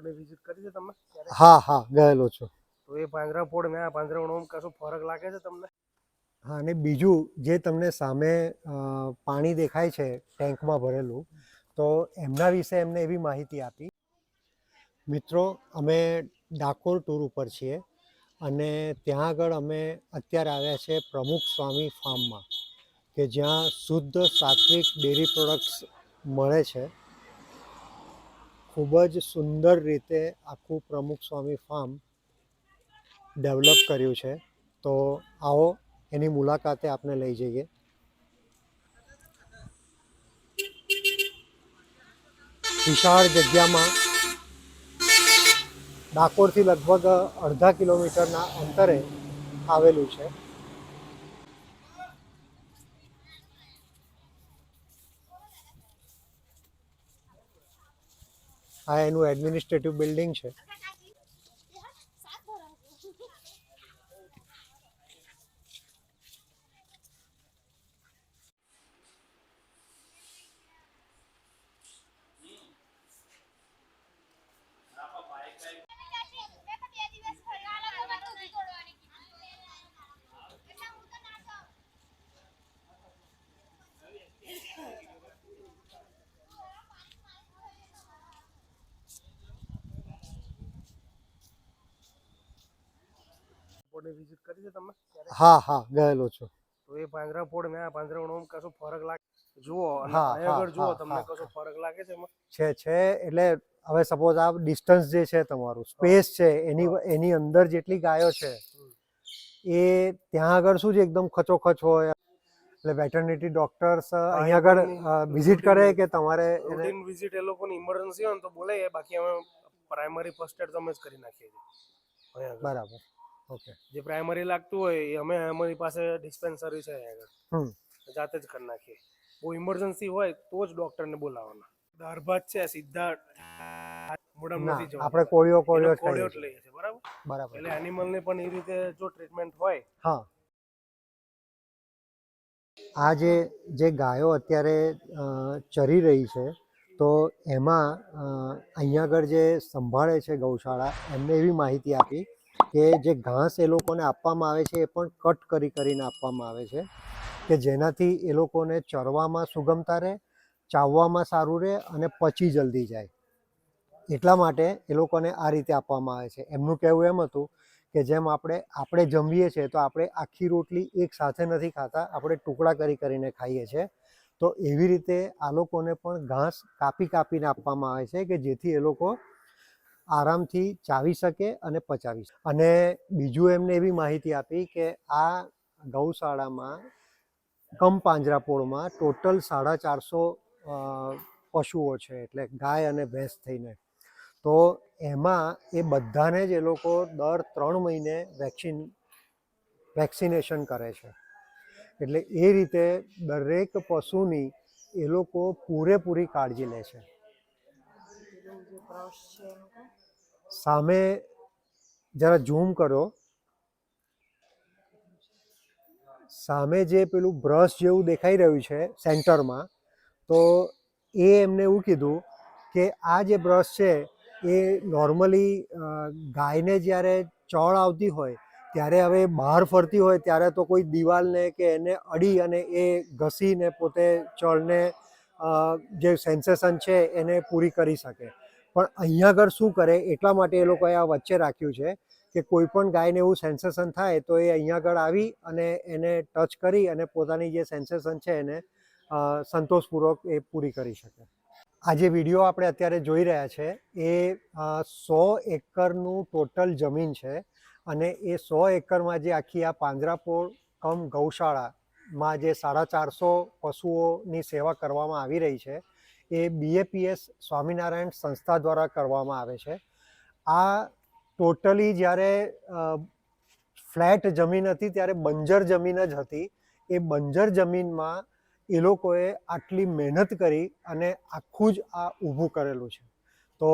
પાંજરાપોળની visit કરી છે તમે? હા હા ગયેલો છું. તો એ પાંજરાપોળ ને આ પાંજરાપોળમાં કશો ફરક લાગે છે તમને? હા, અને બીજું જે તમને સામે પાણી દેખાય છે ટેન્કમાં ભરેલું, તો એમના વિશે એમને એવી માહિતી આપી. મિત્રો, અમે ડાકોર ટૂર ઉપર છીએ અને ત્યાં આગળ અમે અત્યારે આવ્યા છે પ્રમુખ સ્વામી ફાર્મમાં, કે જ્યાં શુદ્ધ સાત્વિક ડેરી પ્રોડક્ટ્સ મળે છે. ખૂબ જ સુંદર રીતે આખું પ્રમુખ સ્વામી ફાર્મ ડેવલપ કર્યું છે. તો આવો એની મુલાકાતે આપને લઈ જઈએ. વિશાળ જગ્યામાં ડાકોરથી લગભગ અડધા કિલોમીટરના અંતરે આવેલું છે. આ એનું એડમિનિસ્ટ્રેટિવ બિલ્ડિંગ છે. પોળની વિઝિટ કરી છે તમે? હા હા ગયેલો છું. તો એ પાંજરાપોળ ને આ પાંજરાપોળમાં કશો ફરક લાગે? જુઓ અને હા અહીં હા આગળ જુઓ, હા તમને હા કશો ફરક લાગે છે એમાં? છે. એટલે હવે સપોઝ આ ડિસ્ટન્સ જે છે તમારું સ્પેસ છે એની અંદર જેટલી ગાયો છે એ ત્યાં આગળ શું છે એકદમ ખચોખચ હોય, એટલે વેટરનિટી ડોક્ટર્સ અહીંયા આગળ વિઝિટ કરે કે તમારે રૂટીન વિઝિટ એ લોકોની ઇમરજન્સી હોય ને તો બોલે, બાકી અમે પ્રાઇમરી ફર્સ્ટ એડ તો અમે જ કરી નાખીએ છીએ. બરાબર, ઓકે. જે પ્રાઇમરી લાગતું હોય એ અમે અમારી પાસે ડિસ્પેન્સરી છે આગળ, જાતે જ કરી નાખીએ. બહુ ઇમરજન્સી હોય તો જ ડોક્ટરને બોલાવવાના. દાળ ભાત છે સીધા મોઢામાં નથી જવાનું, આપણે કોળીઓ કોળિયો જ લઈએ છીએ, બરાબર? એટલે એનિમલને પણ એ રીતે જો ટ્રીટમેન્ટ હોય. હા, આ જે ગાયો અત્યારે ચરી રહી છે, તો એમાં અહીંયા આગળ જે સંભાળે છે ગૌશાળા, એમને એવી માહિતી આપી કે જે ઘાસ એ લોકોને આપવામાં આવે છે એ પણ કટ કરીને આપવામાં આવે છે, કે જેનાથી એ લોકોને ચરવામાં સુગમતા રહે, ચાવવામાં સારું રહે અને પચી જલ્દી જાય. એટલા માટે એ લોકોને આ રીતે આપવામાં આવે છે. એમનું કહેવું એમ હતું કે જેમ આપણે જમીએ છીએ તો આપણે આખી રોટલી એક સાથે નથી ખાતા, આપણે ટુકડા કરીને ખાઈએ છીએ. તો એવી રીતે આ લોકોને પણ ઘાસ કાપીને આપવામાં આવે છે, કે જેથી એ લોકો આરામથી ચાવી શકે અને પચાવી શકે. અને બીજું એમને એવી માહિતી આપી કે આ ગૌશાળામાં પાંજરાપોળમાં ટોટલ 450 પશુઓ છે, એટલે ગાય અને ભેંસ થઈને. તો એમાં એ બધાને જ એ લોકો દર 3 મહિને વેક્સિનેશન કરે છે. એટલે એ રીતે દરેક પશુની એ લોકો પૂરેપૂરી કાળજી લે છે. સામે જરા ઝૂમ કરો. સામે જે પેલું બ્રશ જેવું દેખાઈ રહ્યું છે સેન્ટરમાં, તો એ એમને એવું કીધું કે આ જે બ્રશ છે એ નોર્મલી ગાયને જ્યારે ચળ આવતી હોય ત્યારે, હવે બહાર ફરતી હોય ત્યારે તો કોઈ દિવાલને કે એને અડી અને એ ઘસીને પોતે ચળને જે સેન્સેશન છે એને પૂરી કરી શકે. પણ અહીંયા આગળ શું કરે, એટલા માટે એ લોકોએ આ વચ્ચે રાખ્યું છે કે કોઈ પણ ગાયને એવું સેન્સેશન થાય તો એ અહીંયા આગળ આવી અને એને ટચ કરી અને પોતાની જે સેન્સેશન છે એને સંતોષપૂર્વક એ પૂરી કરી શકે. આ જે વિડીયો આપણે અત્યારે જોઈ રહ્યા છે એ 100 એકરનું ટોટલ જમીન છે, અને એ 100 એકરમાં જે આખી આ પાંજરાપોળ ગૌશાળામાં જે 450 પશુઓની સેવા કરવામાં આવી રહી છે, એ BAPS સ્વામિનારાયણ સંસ્થા દ્વારા કરવામાં આવે છે. આ ટોટલી જ્યારે ફ્લેટ જમીન હતી ત્યારે બંજર જમીન જ હતી. એ બંજર જમીનમાં એ લોકોએ આટલી મહેનત કરી અને આખું જ આ ઊભું કરેલું છે. તો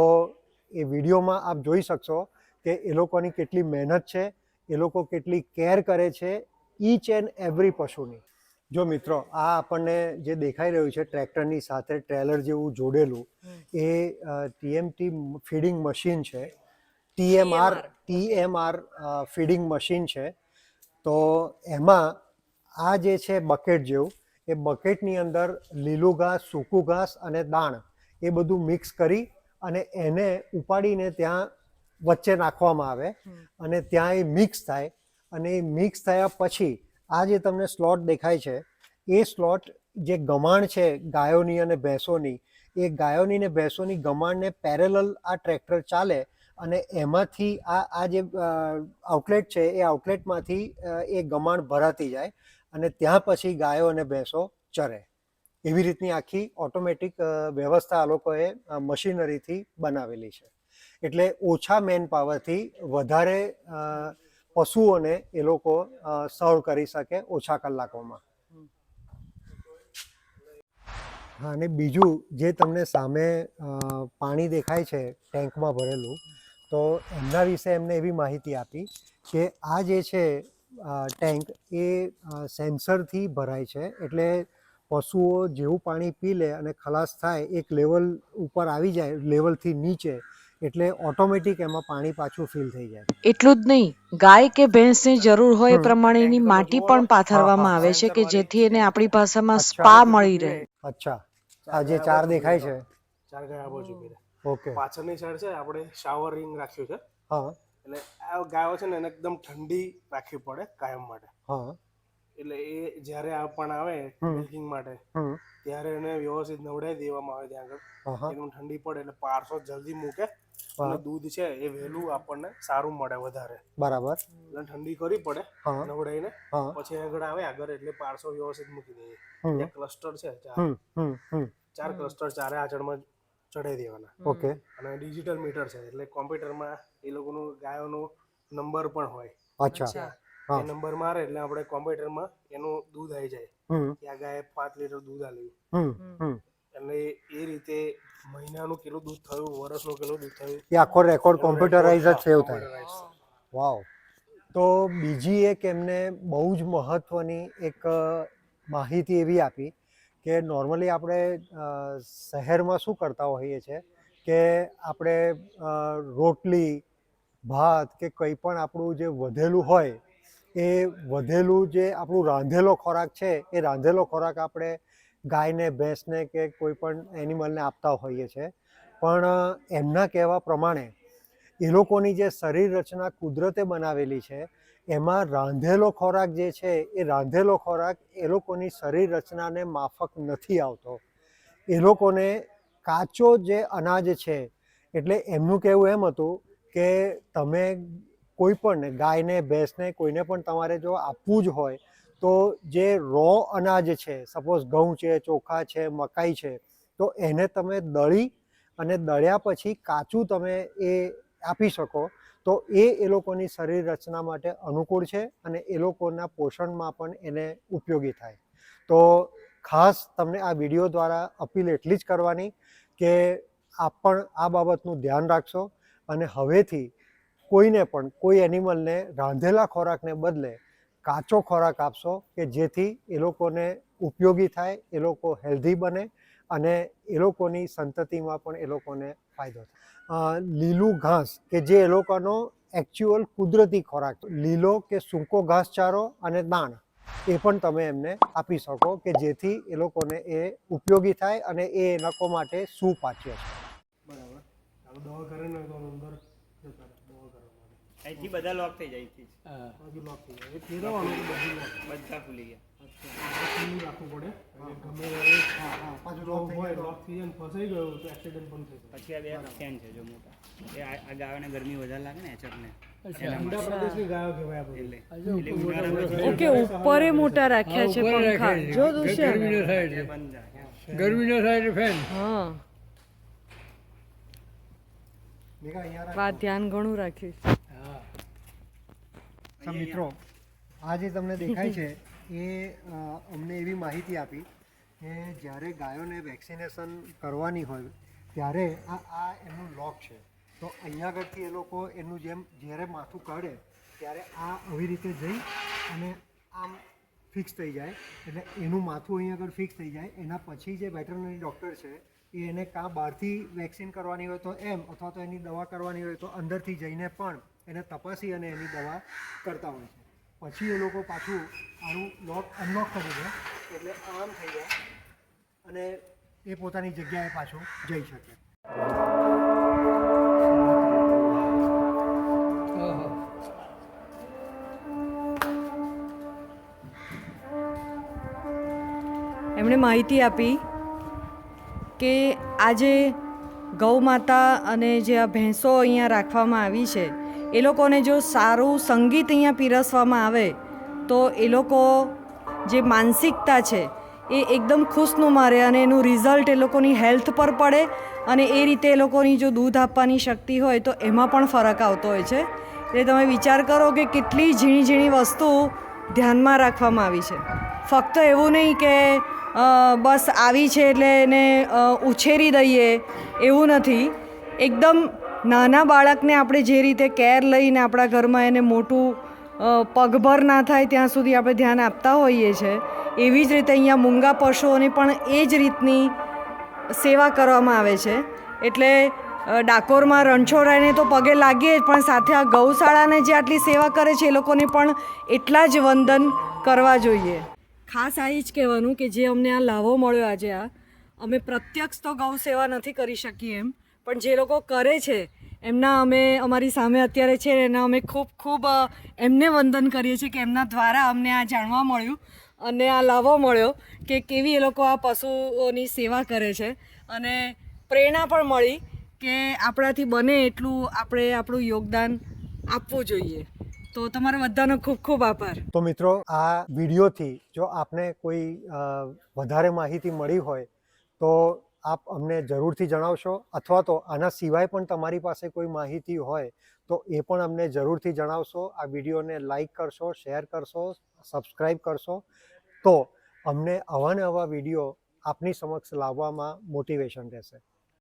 એ વિડીયોમાં આપ જોઈ શકશો કે એ લોકોની કેટલી મહેનત છે, એ લોકો કેટલી કેર કરે છે ઈચ એન્ડ એવરી પશુની. જો મિત્રો આ આપણને જે દેખાઈ રહ્યું છે ટ્રેક્ટરની સાથે ટ્રેલર જેવું જોડેલું એ ટીએમટી ફીડિંગ મશીન છે. ટીએમઆર ફીડિંગ મશીન છે. તો એમાં આ જે છે બકેટ જેવું, એ બકેટની અંદર લીલું ઘાસ, સૂકું ઘાસ અને દાણ એ બધું મિક્સ કરી અને એને ઉપાડીને ત્યાં વચ્ચે નાખવામાં આવે અને ત્યાં એ મિક્સ થાય. અને એ મિક્સ થયા પછી આ જે તમને સ્લોટ દેખાય છે એ સ્લોટ જે ગમાણ છે ગાયોની અને ભેંસોની, એ ગાયોની ને ભેંસોની ગમાણને પેરેલલ આ ટ્રેક્ટર ચાલે અને એમાંથી આ જે આઉટલેટ છે એ આઉટલેટમાંથી એ ગમાણ ભરાતી જાય અને ત્યાં પછી ગાયો અને ભેંસો ચરે. એવી રીતની આખી ઓટોમેટિક વ્યવસ્થા આ લોકોએ મશીનરીથી બનાવેલી છે. એટલે ઓછા મેન પાવરથી વધારે પશુઓને એ લોકો સર્વ કરી શકે ઓછા કલાકોમાં. હા, અને બીજું જે તમને સામે પાણી દેખાય છે ટેન્કમાં ભરેલું, તો એમના વિશે એમને એવી માહિતી આપી કે આ જે છે ટેન્ક એ સેન્સરથી ભરાય છે. એટલે પશુઓ જેવું પાણી પી લે અને ખલાસ થાય, એક લેવલ ઉપર આવી જાય લેવલથી નીચે, એટલે ઓટોમેટિક એમાં પાણી પાછું ફિલ થઈ જાય. એટલું જ નહીં, ગાય કે ભેંસની જરૂર હોય એ પ્રમાણેની માટી પણ પાથરવામાં આવે છે કે જેથી એને આપણી ભાષામાં સ્પા મળી રહે. અચ્છા, આ જે 4 દેખાય છે 4 ગાય આ બાજુ ઉભી રહે. ઓકે. પાછળની સાઈડ છે આપણે શાવર રિંગ રાખ્યું છે. હા એટલે આ ગાયો છે ને એને એકદમ ઠંડી રાખવી પડે કાયમ માટે. હા. એટલે એ જ્યારે આ પણ આવે મિલ્કિંગ માટે ત્યારે એને વ્યવસ્થિત નવડાવી દેવામાં આવે ત્યાં આગળ. એકદમ ઠંડી પડે એટલે પારસો જલ્દી મૂકે અને દૂધ છે એ વહેલું આપણને સારું મળે વધારે. બરાબર. એટલે ઠંડી કરવી પડે નવડાવીને, પછી આગળ આવે આગળ એટલે પારસો વ્યવસ્થિત મૂકી દઈએ. એક ક્લસ્ટર છે 4 ક્લસ્ટર 4 આચળમાં ચડાવી દેવાના. ઓકે. અને ડિજિટલ મીટર છે એટલે કોમ્પ્યુટરમાં એ લોકોનું ગાયોનો નંબર પણ હોય. અચ્છા. એ નંબર મારે એટલે આપણે કોમ્પ્યુટરમાં એનું દૂધ આવી જાય કે આ ગાય 5 લીટર દૂધ આલ્યું. એટલે એ રીતે મહિનાનું કેટલું દૂધ થયું, વર્ષનું કેટલું દૂધ થયું, એ આખો રેકોર્ડ કોમ્પ્યુટરાઇઝ જ સેવ થાય. વાવ. તો બીજી એક એમને બહુ જ મહત્વની એક માહિતી એવી આપી કે નોર્મલી આપણે શહેરમાં શું કરતા હોઈએ છીએ કે આપણે રોટલી, ભાત કે કંઈ પણ આપણું જે વધેલું હોય એ વધેલું જે આપણું રાંધેલો ખોરાક છે એ રાંધેલો ખોરાક આપણે ગાયને, ભેંસને કે કોઈ પણ એનિમલને આપતા હોઈએ છીએ. પણ એમના કહેવા પ્રમાણે એ લોકોની જે શરીર રચના કુદરતે બનાવેલી છે એમાં રાંધેલો ખોરાક જે છે એ રાંધેલો ખોરાક એ લોકોની શરીર રચનાને માફક નથી આવતો. એ લોકોને કાચો જે અનાજ છે, એટલે એમનું કહેવું એમ હતું કે તમે કોઈ પણ ગાયને, ભેંસને કોઈને પણ તમારે જો આપવું જ હોય તો જે રો અનાજ છે, સપોઝ ઘઉં છે, ચોખા છે, મકાઈ છે, તો એને તમે દળી અને દળ્યા પછી કાચું તમે એ આપી શકો તો એ લોકોની શરીર રચના માટે અનુકૂળ છે અને એ લોકોના પોષણમાં પણ એને ઉપયોગી થાય. તો ખાસ તમને આ વિડીયો દ્વારા અપીલ એટલી જ કરવાની કે આપ પણ આ બાબતનું ધ્યાન રાખશો અને હવેથી કોઈને પણ કોઈ એનિમલને રાંધેલા ખોરાકને બદલે કાચો ખોરાક આપશો કે જેથી એ લોકોને ઉપયોગી થાય, એ લોકો હેલ્ધી બને અને એ લોકોની સંતતિમાં પણ એ લોકોને ફાયદો થાય. લીલું ઘાસ કે જે એ લોકોનો એકચ્યુઅલ કુદરતી ખોરાક, લીલો કે સૂકો ઘાસચારો અને દાણ એ પણ તમે એમને આપી શકો કે જેથી એ લોકોને એ ઉપયોગી થાય અને એ લોકો માટે સુપાચ્ય છે. બરાબર. હવે દવા કરે ને તો અંદર જતા રહે દવા કરવા માટે. અહીંથી બધા લોક થઈ જાય છે. બાજુ લોક થઈ જાય. એ ફેરવવાનું બધું લોક. બધા ખુલી ગયા. ખુલ્લું રાખવું પડે. ગમે ત્યારે પાછું લોક હોય, લોક થઈ જાય ને ફસાઈ ગયું તો એક્સિડન્ટ પણ થઈ જાય. પછી આ 2 ફેન છે જો મોટા. એ આ ગાયોને ગરમી વધારે લાગે ને એચરને. ઠંડા પ્રદેશની ગાયો કહેવાય આપણે. એટલે ઉનાળામાં ઓકે, ઉપર મોટા રાખ્યા છે પંખા. જો દુષ્યંત બંધ રાખે. ગરમી ન થાય એટલે ફેન. હા, વાત ધ્યાન ઘણું રાખ્યું. મિત્રો, આ જે તમને દેખાય છે એ અમને એવી માહિતી આપી કે જ્યારે ગાયોને વેક્સિનેશન કરવાની હોય ત્યારે આ એનું લોક છે. તો અહીંયા આગળથી એ લોકો એનું જેમ જ્યારે માથું કાઢે ત્યારે આ આવી રીતે જઈ અને આમ ફિક્સ થઈ જાય, એટલે એનું માથું અહીંયા આગળ ફિક્સ થઈ જાય. એના પછી જે વેટરનરી ડૉક્ટર છે એ એને કાં બહારથી વેક્સિન કરવાની હોય તો એમ, અથવા તો એની દવા કરવાની હોય તો અંદરથી જઈને પણ એને તપાસી અને એની દવા કરતા હોય છે. પછી એ લોકો પાછું આનું લોક અનલોક કરી દે, એટલે આમ થઈ જાય અને એ પોતાની જગ્યાએ પાછું જઈ શકે. ઓહો. એમણે માહિતી આપી કે આજે ગૌ માતા અને જે આ ભેંસો અહીંયા રાખવામાં આવી છે એ લોકોને જો સારું સંગીત અહીંયા પીરસવામાં આવે તો એ લોકો જે માનસિકતા છે એ એકદમ ખુશનુમા રહે અને એનું રિઝલ્ટ એ લોકોની હેલ્થ પર પડે અને એ રીતે એ લોકોની જો દૂધ આપવાની શક્તિ હોય તો એમાં પણ ફરક આવતો હોય છે. એટલે તમે વિચાર કરો કે કેટલી ઝીણી ઝીણી વસ્તુ ધ્યાનમાં રાખવામાં આવી છે. ફક્ત એવું નહીં કે બસ આવી છે એટલે એને ઉછેરી દઈએ એવું નથી. એકદમ નાના બાળકને આપણે જે રીતે કેર લઈને આપણા ઘરમાં એને મોટું પગભર ના થાય ત્યાં સુધી આપણે ધ્યાન આપતા હોઈએ છીએ, એવી જ રીતે અહીંયા મૂંગા પશુઓની પણ એ જ રીતની સેવા કરવામાં આવે છે. એટલે ડાકોરમાં રણછોડરાયને તો પગે લાગીએ જ, પણ સાથે આ ગૌશાળાને જે આટલી સેવા કરે છે એ લોકોને પણ એટલા જ વંદન કરવા જોઈએ. ખાસ આ જ કહેવાનું કે જે અમને આ લાભો મળ્યો આજે, અમે પ્રત્યક્ષ તો ગૌ સેવા નથી કરી શકીએ એમ, પણ જે લોકો કરે છે એમના અમે અમારી સામે અત્યારે છે એના અમે ખૂબ ખૂબ એમને વંદન કરીએ છીએ કે એમના દ્વારા અમને આ જાણવા મળ્યું અને આ લાભો મળ્યો કે કેવી એ લોકો આ પશુઓની સેવા કરે છે. અને પ્રેરણા પણ મળી કે આપણાથી બને એટલું આપણે આપણું યોગદાન આપવું જોઈએ. તો તમારા બધાનો ખૂબ ખૂબ આભાર. તો મિત્રો, આ વિડીયોથી જો આપને કોઈ વધારે માહિતી મળી હોય તો આપ અમને જરૂરથી જણાવશો, અથવા તો આના સિવાય પણ તમારી પાસે કોઈ માહિતી હોય તો એ પણ અમને જરૂરથી જણાવશો. આ વિડીયોને લાઈક કરશો, શેર કરશો, સબસ્ક્રાઈબ કરશો, તો અમને આવા ને આવા વિડીયો આપની સમક્ષ લાવવામાં મોટિવેશન રહેશે.